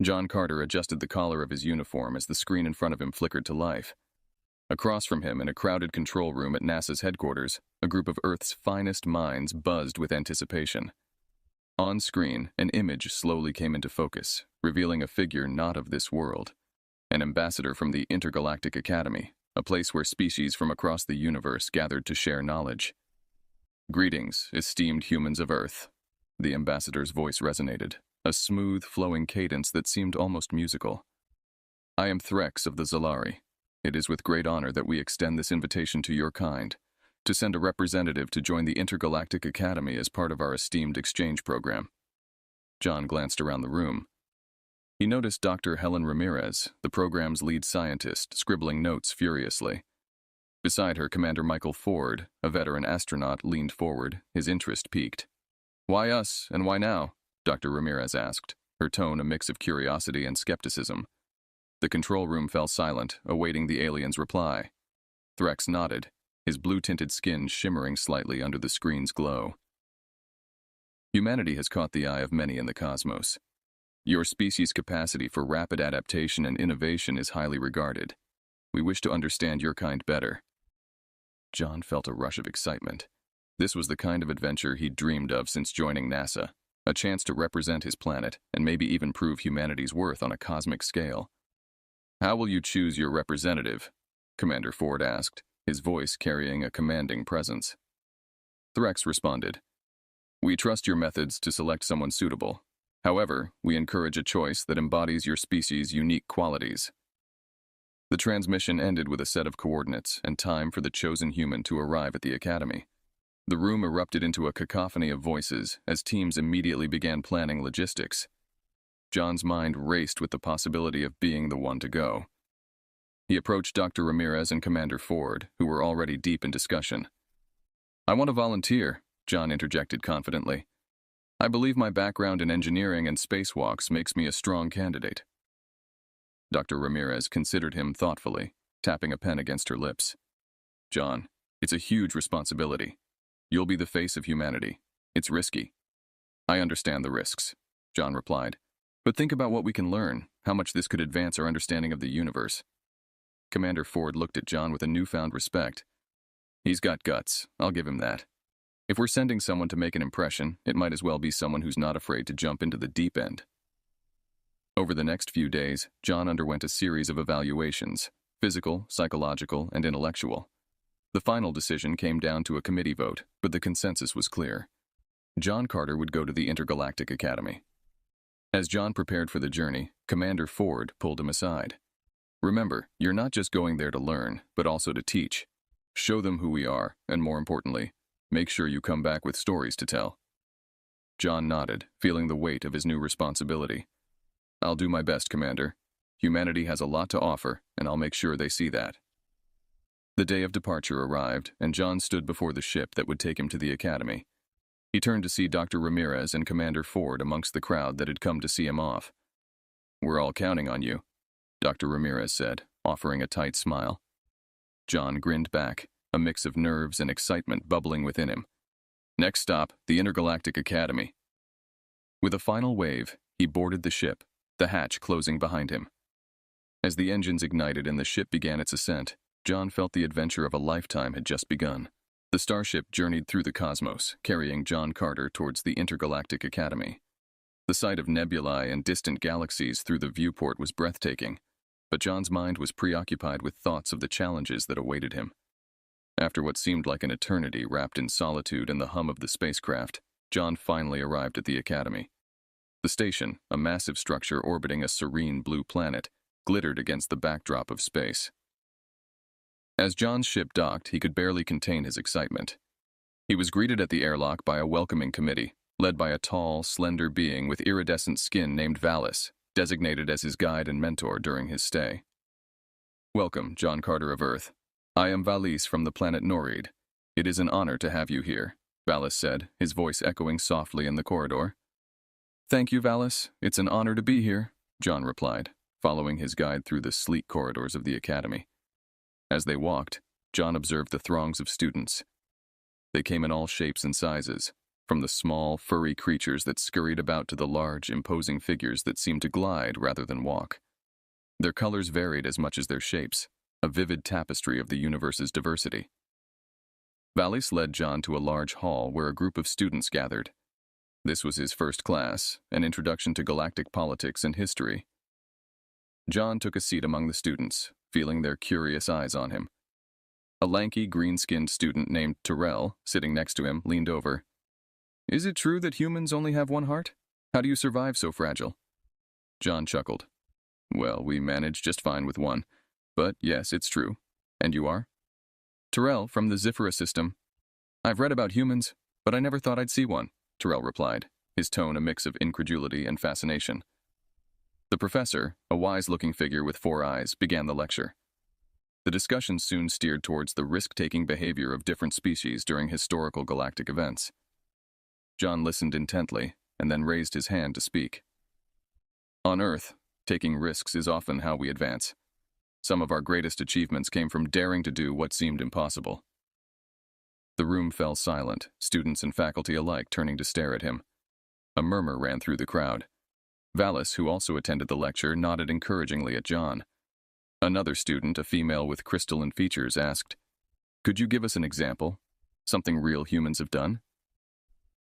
John Carter adjusted the collar of his uniform as the screen in front of him flickered to life. Across from him, in a crowded control room at NASA's headquarters, a group of Earth's finest minds buzzed with anticipation. On screen, an image slowly came into focus, revealing a figure not of this world. An ambassador from the Intergalactic Academy, a place where species from across the universe gathered to share knowledge. "Greetings, esteemed humans of Earth." The ambassador's voice resonated, a smooth, flowing cadence that seemed almost musical. "I am Threx of the Zalari. It is with great honor that we extend this invitation to your kind, to send a representative to join the Intergalactic Academy as part of our esteemed exchange program." John glanced around the room. He noticed Dr. Helen Ramirez, the program's lead scientist, scribbling notes furiously. Beside her, Commander Michael Ford, a veteran astronaut, leaned forward, his interest piqued. "Why us, and why now?" Dr. Ramirez asked, her tone a mix of curiosity and skepticism. The control room fell silent, awaiting the alien's reply. Threx nodded, his blue-tinted skin shimmering slightly under the screen's glow. "Humanity has caught the eye of many in the cosmos. Your species' capacity for rapid adaptation and innovation is highly regarded. We wish to understand your kind better." John felt a rush of excitement. This was the kind of adventure he'd dreamed of since joining NASA, a chance to represent his planet and maybe even prove humanity's worth on a cosmic scale. "How will you choose your representative?" Commander Ford asked, his voice carrying a commanding presence. Threx responded, "We trust your methods to select someone suitable. However, we encourage a choice that embodies your species' unique qualities." The transmission ended with a set of coordinates and time for the chosen human to arrive at the Academy. The room erupted into a cacophony of voices as teams immediately began planning logistics. John's mind raced with the possibility of being the one to go. He approached Dr. Ramirez and Commander Ford, who were already deep in discussion. "I want to volunteer," John interjected confidently. "I believe my background in engineering and spacewalks makes me a strong candidate." Dr. Ramirez considered him thoughtfully, tapping a pen against her lips. "John, it's a huge responsibility. You'll be the face of humanity. It's risky." "I understand the risks," John replied. "But think about what we can learn, how much this could advance our understanding of the universe." Commander Ford looked at John with a newfound respect. "He's got guts, I'll give him that. If we're sending someone to make an impression, it might as well be someone who's not afraid to jump into the deep end." Over the next few days, John underwent a series of evaluations, physical, psychological, and intellectual. The final decision came down to a committee vote, but the consensus was clear. John Carter would go to the Intergalactic Academy. As John prepared for the journey, Commander Ford pulled him aside. "Remember, you're not just going there to learn, but also to teach. Show them who we are, and more importantly, make sure you come back with stories to tell." John nodded, feeling the weight of his new responsibility. "I'll do my best, Commander. Humanity has a lot to offer, and I'll make sure they see that." The day of departure arrived, and John stood before the ship that would take him to the Academy. He turned to see Dr. Ramirez and Commander Ford amongst the crowd that had come to see him off. "We're all counting on you," Dr. Ramirez said, offering a tight smile. John grinned back, a mix of nerves and excitement bubbling within him. Next stop, the Intergalactic Academy. With a final wave, he boarded the ship, the hatch closing behind him. As the engines ignited and the ship began its ascent, John felt the adventure of a lifetime had just begun. The starship journeyed through the cosmos, carrying John Carter towards the Intergalactic Academy. The sight of nebulae and distant galaxies through the viewport was breathtaking, but John's mind was preoccupied with thoughts of the challenges that awaited him. After what seemed like an eternity wrapped in solitude and the hum of the spacecraft, John finally arrived at the Academy. The station, a massive structure orbiting a serene blue planet, glittered against the backdrop of space. As John's ship docked, he could barely contain his excitement. He was greeted at the airlock by a welcoming committee, led by a tall, slender being with iridescent skin named Valis, designated as his guide and mentor during his stay. "Welcome, John Carter of Earth. I am Valis from the planet Norid. It is an honor to have you here," Valis said, his voice echoing softly in the corridor. "Thank you, Valis. It's an honor to be here," John replied, following his guide through the sleek corridors of the Academy. As they walked, John observed the throngs of students. They came in all shapes and sizes, from the small, furry creatures that scurried about to the large, imposing figures that seemed to glide rather than walk. Their colors varied as much as their shapes, a vivid tapestry of the universe's diversity. Vallis led John to a large hall where a group of students gathered. This was his first class, an introduction to galactic politics and history. John took a seat among the students, feeling their curious eyes on him. A lanky, green-skinned student named Terrell, sitting next to him, leaned over. "Is it true that humans only have one heart? How do you survive so fragile?" John chuckled. "Well, we manage just fine with one. But yes, it's true. And you are?" "Terrell, from the HFY system. I've read about humans, but I never thought I'd see one," Terrell replied, his tone a mix of incredulity and fascination. The professor, a wise-looking figure with 4 eyes, began the lecture. The discussion soon steered towards the risk-taking behavior of different species during historical galactic events. John listened intently, and then raised his hand to speak. "On Earth, taking risks is often how we advance. Some of our greatest achievements came from daring to do what seemed impossible." The room fell silent, students and faculty alike turning to stare at him. A murmur ran through the crowd. Vallis, who also attended the lecture, nodded encouragingly at John. Another student, a female with crystalline features, asked, "Could you give us an example? Something real humans have done?"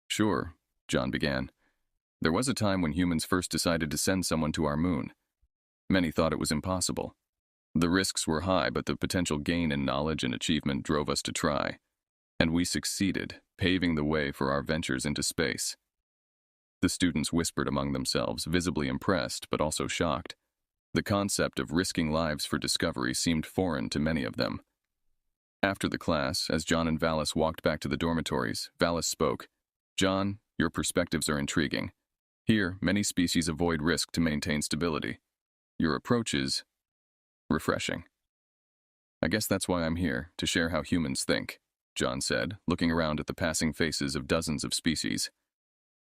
"Sure," John began. "There was a time when humans first decided to send someone to our moon. Many thought it was impossible. The risks were high, but the potential gain in knowledge and achievement drove us to try. And we succeeded, paving the way for our ventures into space." The students whispered among themselves, visibly impressed but also shocked. The concept of risking lives for discovery seemed foreign to many of them. After the class, as John and Vallis walked back to the dormitories, Vallis spoke. "John, your perspectives are intriguing. Here, many species avoid risk to maintain stability. Your approach is refreshing." "I guess that's why I'm here, to share how humans think," John said, looking around at the passing faces of dozens of species.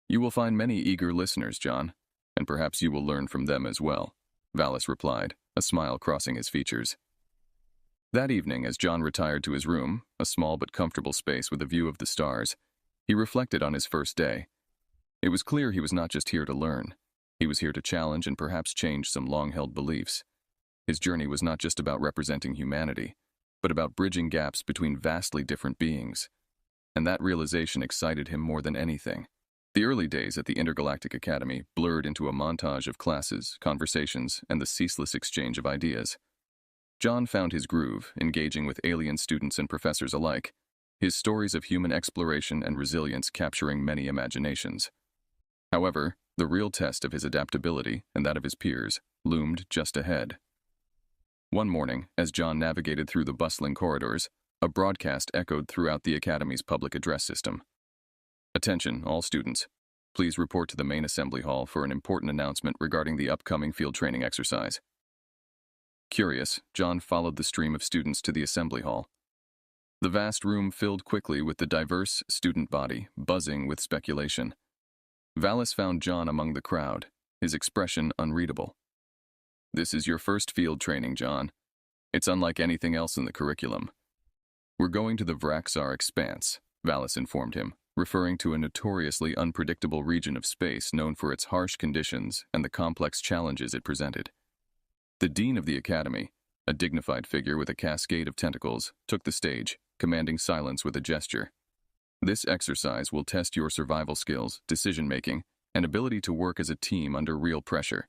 "You will find many eager listeners, John, and perhaps you will learn from them as well," Vallis replied, a smile crossing his features. That evening, as John retired to his room, a small but comfortable space with a view of the stars, he reflected on his first day. It was clear he was not just here to learn. He was here to challenge and perhaps change some long-held beliefs. His journey was not just about representing humanity, but about bridging gaps between vastly different beings. And that realization excited him more than anything. The early days at the Intergalactic Academy blurred into a montage of classes, conversations, and the ceaseless exchange of ideas. John found his groove, engaging with alien students and professors alike, his stories of human exploration and resilience capturing many imaginations. However, the real test of his adaptability, and that of his peers, loomed just ahead. One morning, as John navigated through the bustling corridors, a broadcast echoed throughout the Academy's public address system. "Attention, all students. Please report to the main assembly hall for an important announcement regarding the upcoming field training exercise." Curious, John followed the stream of students to the assembly hall. The vast room filled quickly with the diverse student body, buzzing with speculation. Vallis found John among the crowd, his expression unreadable. "This is your first field training, John. It's unlike anything else in the curriculum." "We're going to the Vraxar Expanse," Vallis informed him, referring to a notoriously unpredictable region of space known for its harsh conditions and the complex challenges it presented. The dean of the academy, a dignified figure with a cascade of tentacles, took the stage, commanding silence with a gesture. "This exercise will test your survival skills, decision-making, and ability to work as a team under real pressure.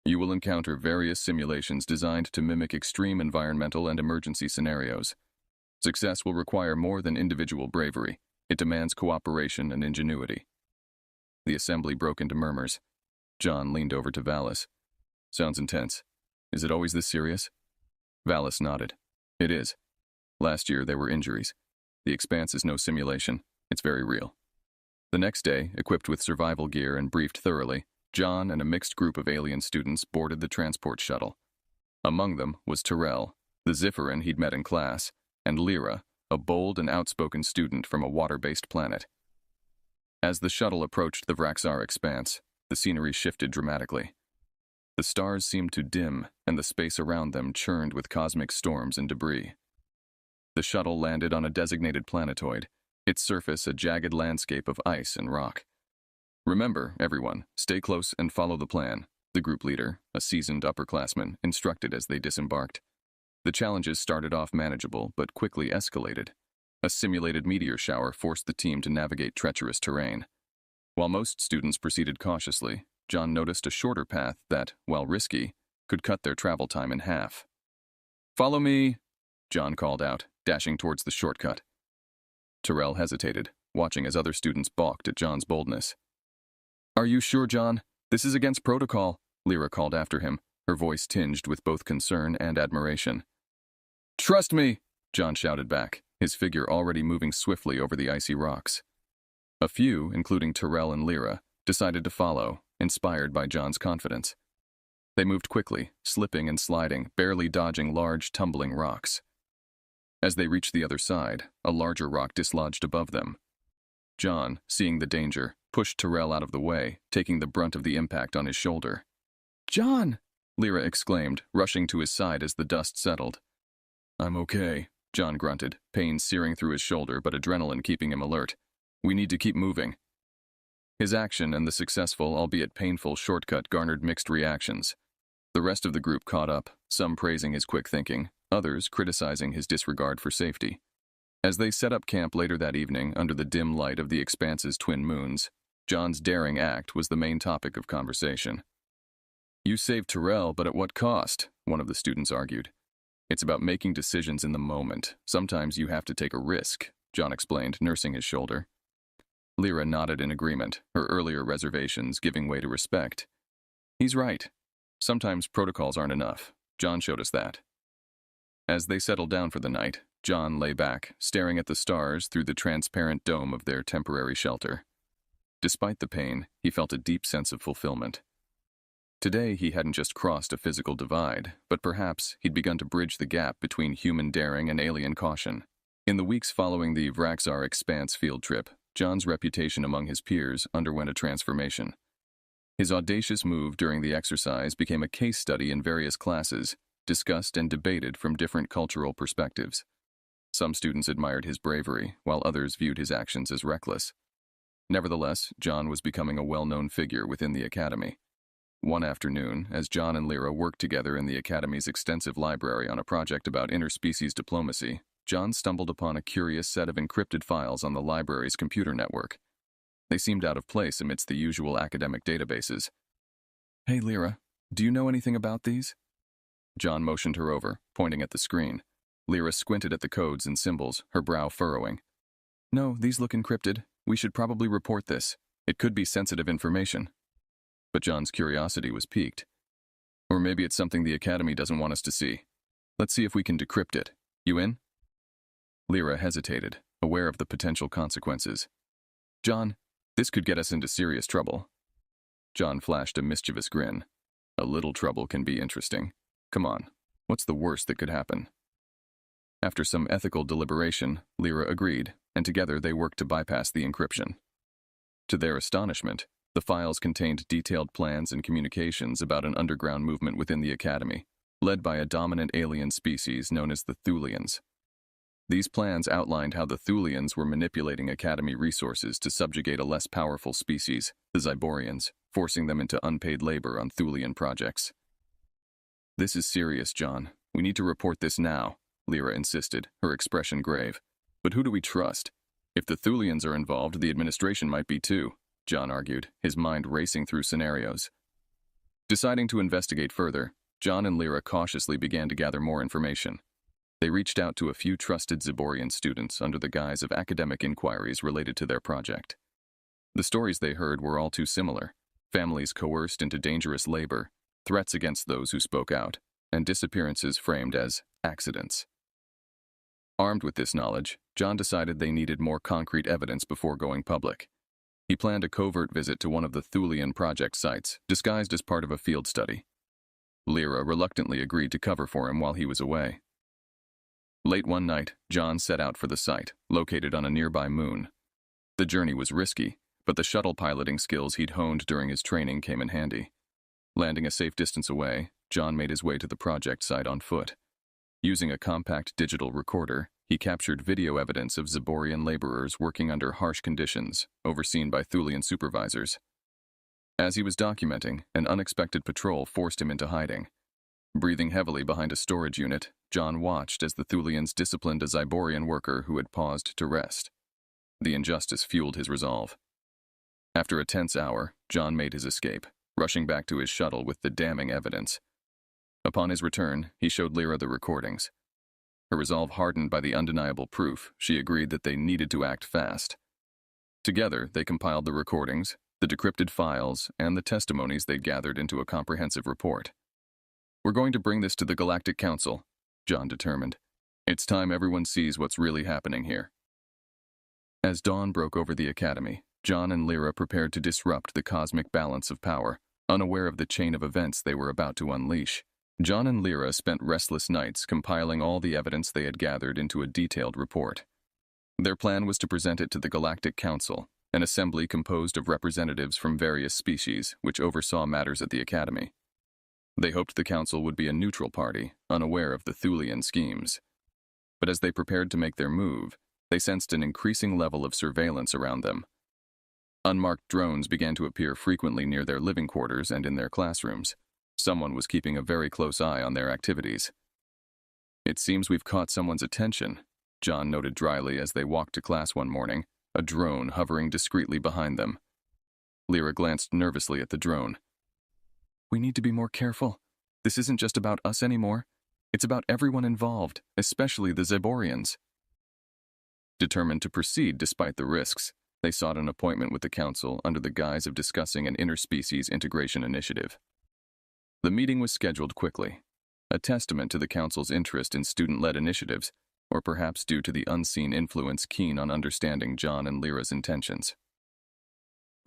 You will encounter various simulations designed to mimic extreme environmental and emergency scenarios. Success will require more than individual bravery. It demands cooperation and ingenuity." The assembly broke into murmurs. John leaned over to Vallis. "Sounds intense. Is it always this serious?" Vallis nodded. "It is. Last year there were injuries. The Expanse is no simulation. It's very real." The next day, equipped with survival gear and briefed thoroughly, John and a mixed group of alien students boarded the transport shuttle. Among them was Terrell, the Zifferin he'd met in class, and Lyra, a bold and outspoken student from a water-based planet. As the shuttle approached the Vraxar Expanse, the scenery shifted dramatically. The stars seemed to dim, and the space around them churned with cosmic storms and debris. The shuttle landed on a designated planetoid, its surface a jagged landscape of ice and rock. "Remember, everyone, stay close and follow the plan," the group leader, a seasoned upperclassman, instructed as they disembarked. The challenges started off manageable, but quickly escalated. A simulated meteor shower forced the team to navigate treacherous terrain. While most students proceeded cautiously, John noticed a shorter path that, while risky, could cut their travel time in half. "Follow me," John called out, dashing towards the shortcut. Terrell hesitated, watching as other students balked at John's boldness. "Are you sure, John? This is against protocol," Lyra called after him, her voice tinged with both concern and admiration. "Trust me," John shouted back, his figure already moving swiftly over the icy rocks. A few, including Terrell and Lyra, decided to follow, inspired by John's confidence. They moved quickly, slipping and sliding, barely dodging large, tumbling rocks. As they reached the other side, a larger rock dislodged above them. John, seeing the danger, pushed Terrell out of the way, taking the brunt of the impact on his shoulder. "John!" Lyra exclaimed, rushing to his side as the dust settled. "I'm okay," John grunted, pain searing through his shoulder but adrenaline keeping him alert. "We need to keep moving." His action and the successful, albeit painful, shortcut garnered mixed reactions. The rest of the group caught up, some praising his quick thinking, others criticizing his disregard for safety. As they set up camp later that evening under the dim light of the expanse's twin moons, John's daring act was the main topic of conversation. "You saved Terrell, but at what cost?" one of the students argued. "It's about making decisions in the moment. Sometimes you have to take a risk," John explained, nursing his shoulder. Lyra nodded in agreement, her earlier reservations giving way to respect. "He's right. Sometimes protocols aren't enough. John showed us that." As they settled down for the night, John lay back, staring at the stars through the transparent dome of their temporary shelter. Despite the pain, he felt a deep sense of fulfillment. Today, he hadn't just crossed a physical divide, but perhaps he'd begun to bridge the gap between human daring and alien caution. In the weeks following the Vraxar Expanse field trip, John's reputation among his peers underwent a transformation. His audacious move during the exercise became a case study in various classes, discussed and debated from different cultural perspectives. Some students admired his bravery, while others viewed his actions as reckless. Nevertheless, John was becoming a well-known figure within the academy. One afternoon, as John and Lyra worked together in the academy's extensive library on a project about interspecies diplomacy, John stumbled upon a curious set of encrypted files on the library's computer network. They seemed out of place amidst the usual academic databases. "Hey, Lyra, do you know anything about these?" John motioned her over, pointing at the screen. Lyra squinted at the codes and symbols, her brow furrowing. "No, these look encrypted. We should probably report this. It could be sensitive information." But John's curiosity was piqued. "Or maybe it's something the Academy doesn't want us to see. Let's see if we can decrypt it. You in?" Lyra hesitated, aware of the potential consequences. "John, this could get us into serious trouble." John flashed a mischievous grin. "A little trouble can be interesting. Come on, what's the worst that could happen?" After some ethical deliberation, Lyra agreed, and together they worked to bypass the encryption. To their astonishment, the files contained detailed plans and communications about an underground movement within the Academy, led by a dominant alien species known as the Thulians. These plans outlined how the Thulians were manipulating Academy resources to subjugate a less powerful species, the Zyborians, forcing them into unpaid labor on Thulian projects. "This is serious, John. We need to report this now," Lyra insisted, her expression grave. "But who do we trust? If the Thulians are involved, the administration might be too," John argued, his mind racing through scenarios. Deciding to investigate further, John and Lyra cautiously began to gather more information. They reached out to a few trusted Zyborian students under the guise of academic inquiries related to their project. The stories they heard were all too similar: families coerced into dangerous labor, threats against those who spoke out, and disappearances framed as accidents. Armed with this knowledge, John decided they needed more concrete evidence before going public. He planned a covert visit to one of the Thulian project sites, disguised as part of a field study. Lyra reluctantly agreed to cover for him while he was away. Late one night, John set out for the site, located on a nearby moon. The journey was risky, but the shuttle piloting skills he'd honed during his training came in handy. Landing a safe distance away, John made his way to the project site on foot. Using a compact digital recorder, he captured video evidence of Zaborian laborers working under harsh conditions, overseen by Thulian supervisors. As he was documenting, an unexpected patrol forced him into hiding. Breathing heavily behind a storage unit, John watched as the Thulians disciplined a Zyborian worker who had paused to rest. The injustice fueled his resolve. After a tense hour, John made his escape, rushing back to his shuttle with the damning evidence. Upon his return, he showed Lyra the recordings. Her resolve hardened by the undeniable proof, she agreed that they needed to act fast. Together, they compiled the recordings, the decrypted files, and the testimonies they'd gathered into a comprehensive report. "We're going to bring this to the Galactic Council," John determined. "It's time everyone sees what's really happening here." As dawn broke over the Academy, John and Lyra prepared to disrupt the cosmic balance of power, unaware of the chain of events they were about to unleash. John and Lyra spent restless nights compiling all the evidence they had gathered into a detailed report. Their plan was to present it to the Galactic Council, an assembly composed of representatives from various species which oversaw matters at the Academy. They hoped the council would be a neutral party, unaware of the Thulian schemes. But as they prepared to make their move, they sensed an increasing level of surveillance around them. Unmarked drones began to appear frequently near their living quarters and in their classrooms. Someone was keeping a very close eye on their activities. "It seems we've caught someone's attention," John noted dryly as they walked to class one morning, a drone hovering discreetly behind them. Lyra glanced nervously at the drone. "We need to be more careful. This isn't just about us anymore. It's about everyone involved, especially the Zyborians." Determined to proceed despite the risks, they sought an appointment with the council under the guise of discussing an interspecies integration initiative. The meeting was scheduled quickly, a testament to the council's interest in student-led initiatives, or perhaps due to the unseen influence keen on understanding John and Lyra's intentions.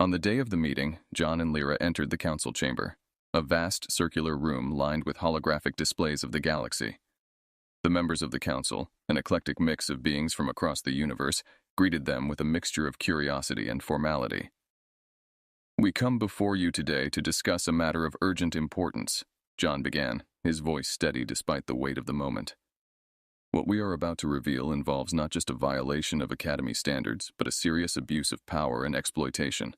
On the day of the meeting, John and Lyra entered the council chamber, a vast circular room lined with holographic displays of the galaxy. The members of the council, an eclectic mix of beings from across the universe, greeted them with a mixture of curiosity and formality. "We come before you today to discuss a matter of urgent importance," John began, his voice steady despite the weight of the moment. "What we are about to reveal involves not just a violation of Academy standards, but a serious abuse of power and exploitation."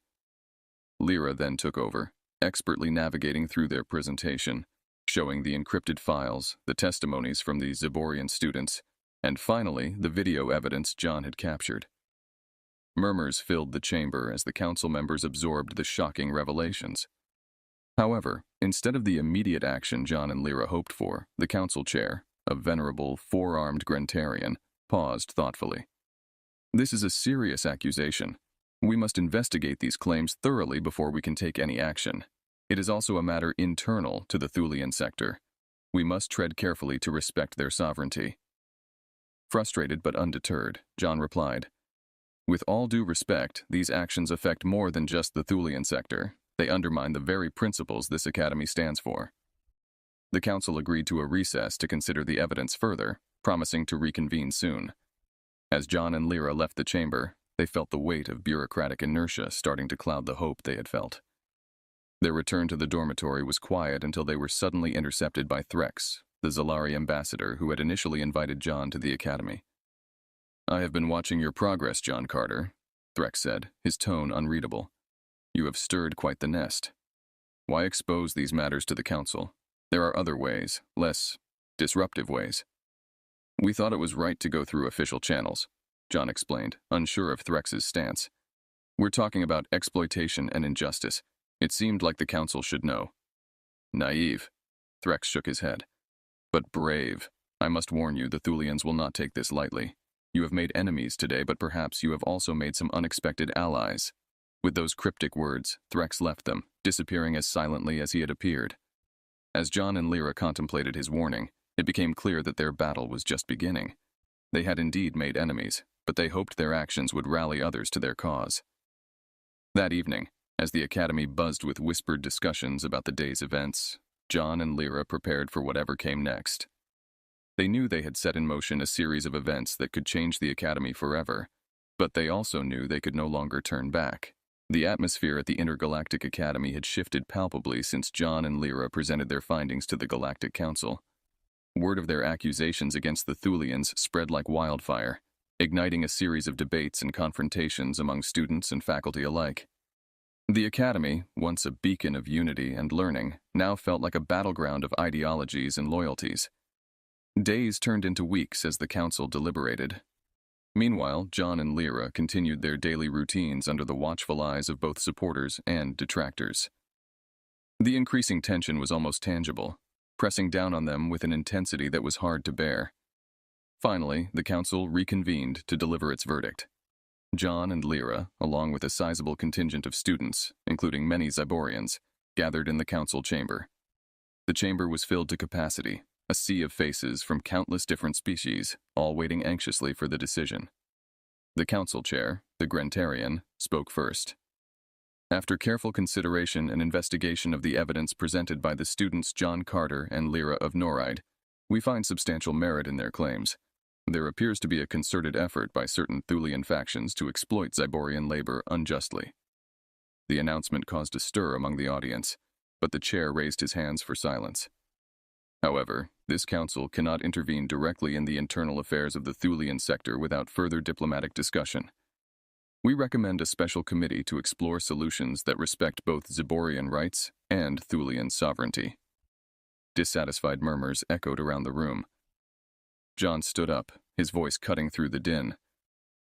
Lyra then took over, expertly navigating through their presentation, showing the encrypted files, the testimonies from the Zyborian students, and finally the video evidence John had captured. Murmurs filled the chamber as the council members absorbed the shocking revelations. However, instead of the immediate action John and Lyra hoped for, the council chair, a venerable, four-armed Grantarian, paused thoughtfully. "This is a serious accusation. We must investigate these claims thoroughly before we can take any action. It is also a matter internal to the Thulian sector. We must tread carefully to respect their sovereignty." Frustrated but undeterred, John replied, "With all due respect, these actions affect more than just the Thulian sector. They undermine the very principles this academy stands for." The council agreed to a recess to consider the evidence further, promising to reconvene soon. As John and Lyra left the chamber, they felt the weight of bureaucratic inertia starting to cloud the hope they had felt. Their return to the dormitory was quiet until they were suddenly intercepted by Threx, the Zalari ambassador who had initially invited John to the academy. "I have been watching your progress, John Carter," Threx said, his tone unreadable. "You have stirred quite the nest. Why expose these matters to the council? There are other ways, less disruptive ways." "We thought it was right to go through official channels," John explained, unsure of Threx's stance. "We're talking about exploitation and injustice. It seemed like the council should know." "Naive," Threx shook his head. "But brave. I must warn you, the Thulians will not take this lightly. You have made enemies today, but perhaps you have also made some unexpected allies." With those cryptic words, Threx left them, disappearing as silently as he had appeared. As John and Lyra contemplated his warning, it became clear that their battle was just beginning. They had indeed made enemies, but they hoped their actions would rally others to their cause. That evening, as the academy buzzed with whispered discussions about the day's events, John and Lyra prepared for whatever came next. They knew they had set in motion a series of events that could change the academy forever, but they also knew they could no longer turn back. The atmosphere at the Intergalactic Academy had shifted palpably since John and Lyra presented their findings to the Galactic Council. word of their accusations against the Thulians spread like wildfire, igniting a series of debates and confrontations among students and faculty alike. The academy, once a beacon of unity and learning, now felt like a battleground of ideologies and loyalties. Days turned into weeks as the council deliberated. Meanwhile, John and Lyra continued their daily routines under the watchful eyes of both supporters and detractors. The increasing tension was almost tangible, pressing down on them with an intensity that was hard to bear. Finally, the council reconvened to deliver its verdict. John and Lyra, along with a sizable contingent of students, including many Zyborians, gathered in the council chamber. The chamber was filled to capacity, a sea of faces from countless different species, all waiting anxiously for the decision. The council chair, the Grantarian, spoke first. After careful consideration and investigation of the evidence presented by the students John Carter and Lyra of Noride, we find substantial merit in their claims. There appears to be a concerted effort by certain Thulian factions to exploit Zyborian labor unjustly. The announcement caused a stir among the audience, but the chair raised his hands for silence. However, this council cannot intervene directly in the internal affairs of the Thulian sector without further diplomatic discussion. We recommend a special committee to explore solutions that respect both Zyborian rights and Thulian sovereignty. Dissatisfied murmurs echoed around the room. John stood up, his voice cutting through the din.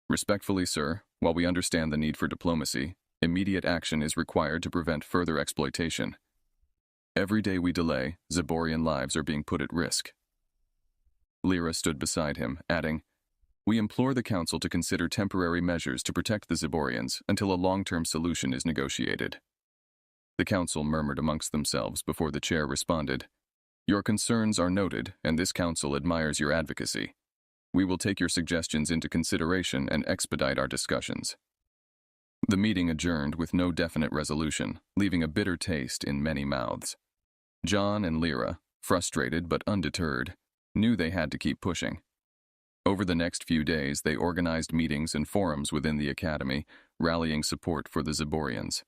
Respectfully, sir, while we understand the need for diplomacy, immediate action is required to prevent further exploitation. Every day we delay, Zyborian lives are being put at risk. Lyra stood beside him, adding, "We implore the council to consider temporary measures to protect the Zyborians until a long-term solution is negotiated." The council murmured amongst themselves before the chair responded, "Your concerns are noted, and this council admires your advocacy. We will take your suggestions into consideration and expedite our discussions." The meeting adjourned with no definite resolution, leaving a bitter taste in many mouths. John and Lyra, frustrated but undeterred, knew they had to keep pushing. Over the next few days, they organized meetings and forums within the academy, rallying support for the Zyborians.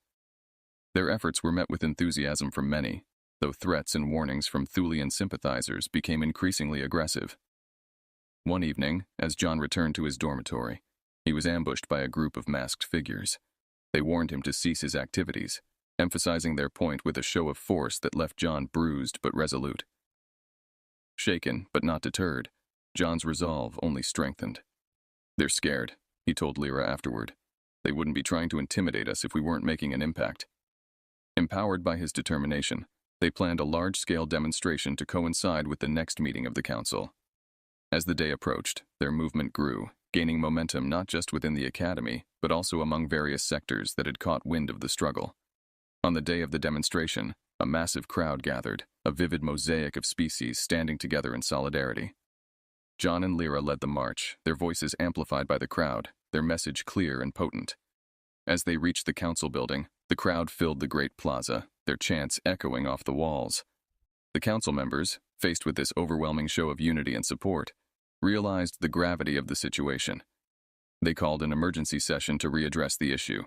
Their efforts were met with enthusiasm from many, though threats and warnings from Thulian sympathizers became increasingly aggressive. One evening, as John returned to his dormitory, he was ambushed by a group of masked figures. They warned him to cease his activities, emphasizing their point with a show of force that left John bruised but resolute. Shaken but not deterred, John's resolve only strengthened. "They're scared," he told Lyra afterward. "They wouldn't be trying to intimidate us if we weren't making an impact." Empowered by his determination, they planned a large-scale demonstration to coincide with the next meeting of the council. As the day approached, their movement grew, gaining momentum not just within the academy, but also among various sectors that had caught wind of the struggle. On the day of the demonstration, a massive crowd gathered, a vivid mosaic of species standing together in solidarity. John and Lyra led the march, their voices amplified by the crowd, their message clear and potent. As they reached the council building, the crowd filled the great plaza, their chants echoing off the walls. The council members, faced with this overwhelming show of unity and support, realized the gravity of the situation. They called an emergency session to readdress the issue.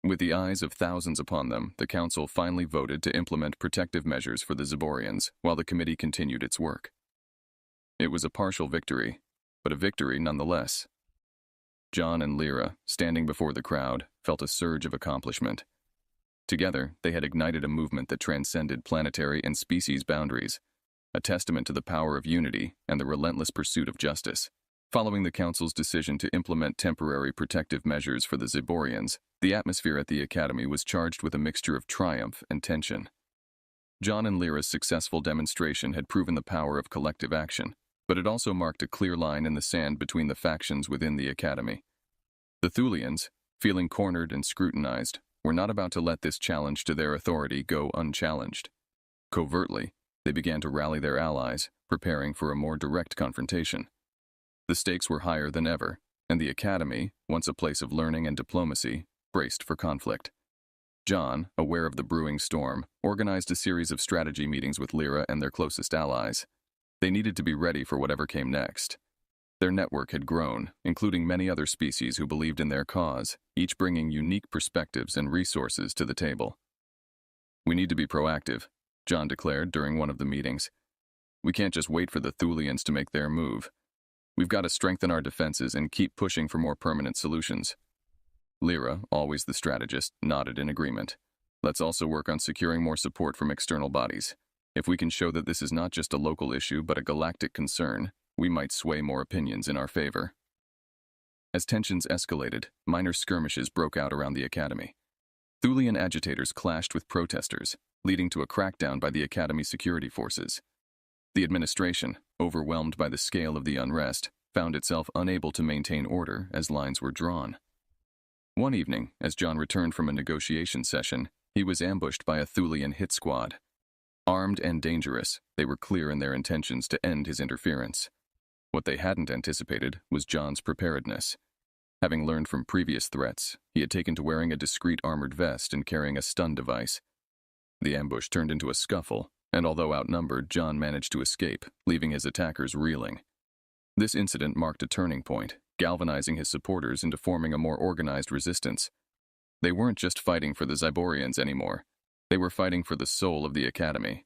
With the eyes of thousands upon them, the council finally voted to implement protective measures for the Zyborians while the committee continued its work. It was a partial victory, but a victory nonetheless. John and Lyra, standing before the crowd, felt a surge of accomplishment. Together, they had ignited a movement that transcended planetary and species boundaries, a testament to the power of unity and the relentless pursuit of justice. Following the council's decision to implement temporary protective measures for the Zyborians, the atmosphere at the academy was charged with a mixture of triumph and tension. John and Lyra's successful demonstration had proven the power of collective action, but it also marked a clear line in the sand between the factions within the academy. The Thulians, feeling cornered and scrutinized, were not about to let this challenge to their authority go unchallenged. Covertly, they began to rally their allies, preparing for a more direct confrontation. The stakes were higher than ever, and the academy, once a place of learning and diplomacy, braced for conflict. John, aware of the brewing storm, organized a series of strategy meetings with Lyra and their closest allies. They needed to be ready for whatever came next. Their network had grown, including many other species who believed in their cause, each bringing unique perspectives and resources to the table. "We need to be proactive," John declared during one of the meetings. We can't just wait for the Thulians to make their move. We've got to strengthen our defenses and keep pushing for more permanent solutions. Lyra, always the strategist, nodded in agreement. Let's also work on securing more support from external bodies. If we can show that this is not just a local issue but a galactic concern, we might sway more opinions in our favor. As tensions escalated, minor skirmishes broke out around the Academy. Thulian agitators clashed with protesters, leading to a crackdown by the Academy security forces. The administration, overwhelmed by the scale of the unrest, found itself unable to maintain order as lines were drawn. One evening, as John returned from a negotiation session, he was ambushed by a Thulian hit squad. Armed and dangerous, they were clear in their intentions to end his interference. What they hadn't anticipated was John's preparedness. Having learned from previous threats, he had taken to wearing a discreet armored vest and carrying a stun device. The ambush turned into a scuffle, and although outnumbered, John managed to escape, leaving his attackers reeling. This incident marked a turning point, galvanizing his supporters into forming a more organized resistance. They weren't just fighting for the Zyborians anymore. They were fighting for the soul of the Academy.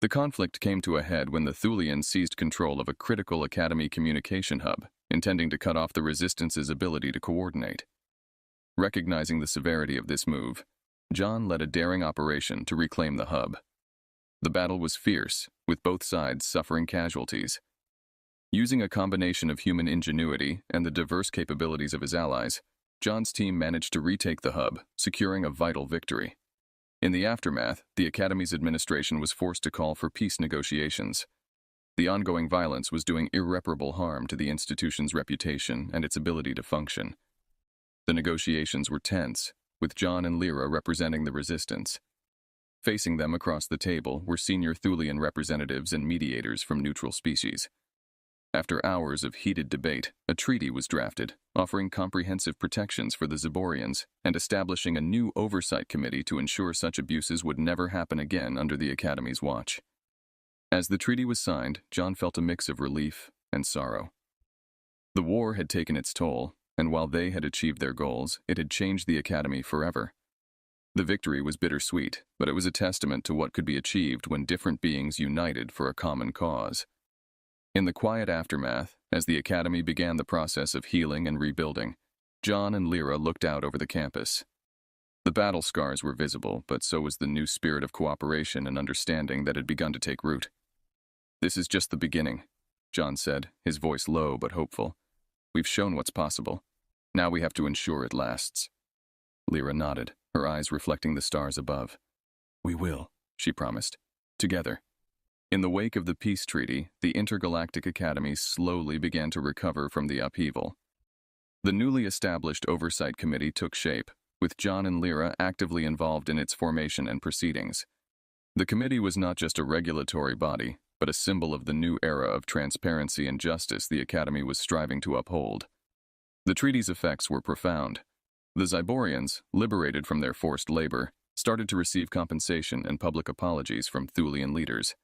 The conflict came to a head when the Thulians seized control of a critical Academy communication hub, intending to cut off the Resistance's ability to coordinate. Recognizing the severity of this move, John led a daring operation to reclaim the hub. The battle was fierce, with both sides suffering casualties. Using a combination of human ingenuity and the diverse capabilities of his allies, John's team managed to retake the hub, securing a vital victory. In the aftermath, the Academy's administration was forced to call for peace negotiations. The ongoing violence was doing irreparable harm to the institution's reputation and its ability to function. The negotiations were tense, with John and Lyra representing the resistance. Facing them across the table were senior Thulian representatives and mediators from neutral species. After hours of heated debate, a treaty was drafted, offering comprehensive protections for the Zyborians and establishing a new oversight committee to ensure such abuses would never happen again under the Academy's watch. As the treaty was signed, John felt a mix of relief and sorrow. The war had taken its toll, and while they had achieved their goals, it had changed the Academy forever. The victory was bittersweet, but it was a testament to what could be achieved when different beings united for a common cause. In the quiet aftermath, as the Academy began the process of healing and rebuilding, John and Lyra looked out over the campus. The battle scars were visible, but so was the new spirit of cooperation and understanding that had begun to take root. "This is just the beginning," John said, his voice low but hopeful. "We've shown what's possible. Now we have to ensure it lasts." Lyra nodded, her eyes reflecting the stars above. "We will," she promised. "Together." In the wake of the peace treaty, the Intergalactic Academy slowly began to recover from the upheaval. The newly established Oversight Committee took shape, with John and Lyra actively involved in its formation and proceedings. The committee was not just a regulatory body, but a symbol of the new era of transparency and justice the Academy was striving to uphold. The treaty's effects were profound. The Zyborians, liberated from their forced labor, started to receive compensation and public apologies from Thulian leaders.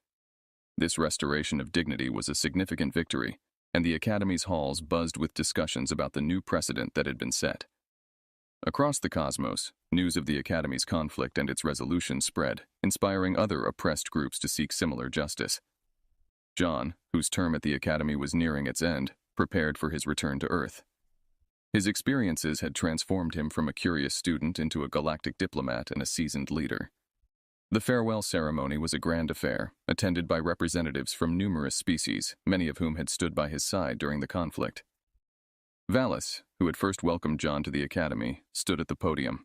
This restoration of dignity was a significant victory, and the Academy's halls buzzed with discussions about the new precedent that had been set. Across the cosmos, news of the Academy's conflict and its resolution spread, inspiring other oppressed groups to seek similar justice. John, whose term at the Academy was nearing its end, prepared for his return to Earth. His experiences had transformed him from a curious student into a galactic diplomat and a seasoned leader. The farewell ceremony was a grand affair, attended by representatives from numerous species, many of whom had stood by his side during the conflict. Valis, who had first welcomed John to the Academy, stood at the podium.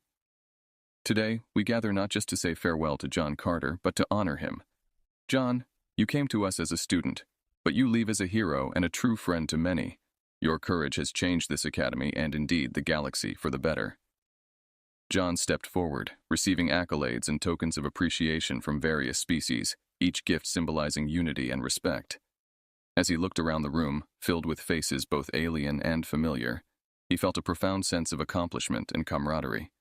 "Today, we gather not just to say farewell to John Carter, but to honor him. John, you came to us as a student, but you leave as a hero and a true friend to many. Your courage has changed this Academy and indeed the galaxy for the better." John stepped forward, receiving accolades and tokens of appreciation from various species, each gift symbolizing unity and respect. As he looked around the room, filled with faces both alien and familiar, he felt a profound sense of accomplishment and camaraderie.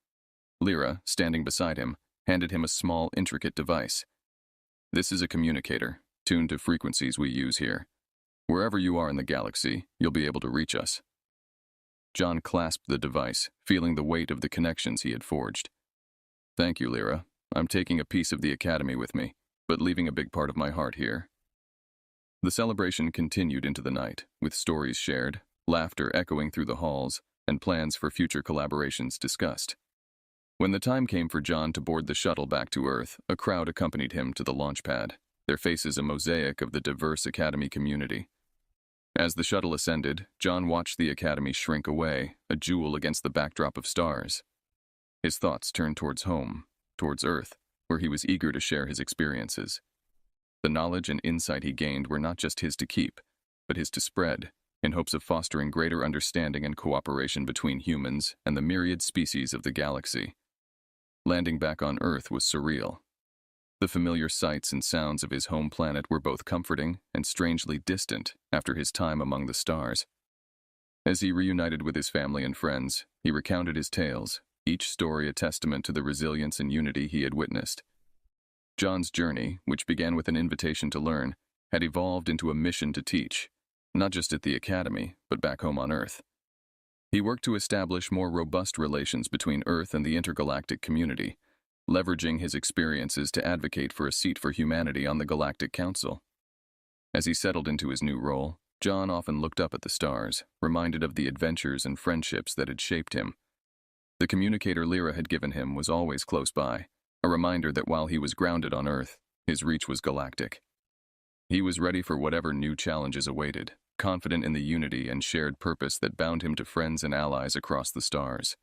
Lyra, standing beside him, handed him a small, intricate device. "This is a communicator, tuned to frequencies we use here. Wherever you are in the galaxy, you'll be able to reach us." John clasped the device, feeling the weight of the connections he had forged. "Thank you, Lyra. I'm taking a piece of the Academy with me, but leaving a big part of my heart here. The celebration continued into the night, with stories shared, laughter echoing through the halls, and plans for future collaborations discussed. When the time came for John to board the shuttle back to Earth, a crowd accompanied him to the launch pad, their faces a mosaic of the diverse Academy community. As the shuttle ascended, John watched the Academy shrink away, a jewel against the backdrop of stars. His thoughts turned towards home, towards Earth, where he was eager to share his experiences. The knowledge and insight he gained were not just his to keep, but his to spread, in hopes of fostering greater understanding and cooperation between humans and the myriad species of the galaxy. Landing back on Earth was surreal. The familiar sights and sounds of his home planet were both comforting and strangely distant after his time among the stars. As he reunited with his family and friends, he recounted his tales, each story a testament to the resilience and unity he had witnessed. John's journey, which began with an invitation to learn, had evolved into a mission to teach, not just at the Academy, but back home on Earth. He worked to establish more robust relations between Earth and the intergalactic community, leveraging his experiences to advocate for a seat for humanity on the Galactic Council. As he settled into his new role, John often looked up at the stars, reminded of the adventures and friendships that had shaped him. The communicator Lyra had given him was always close by, a reminder that while he was grounded on Earth, his reach was galactic. He was ready for whatever new challenges awaited, confident in the unity and shared purpose that bound him to friends and allies across the stars.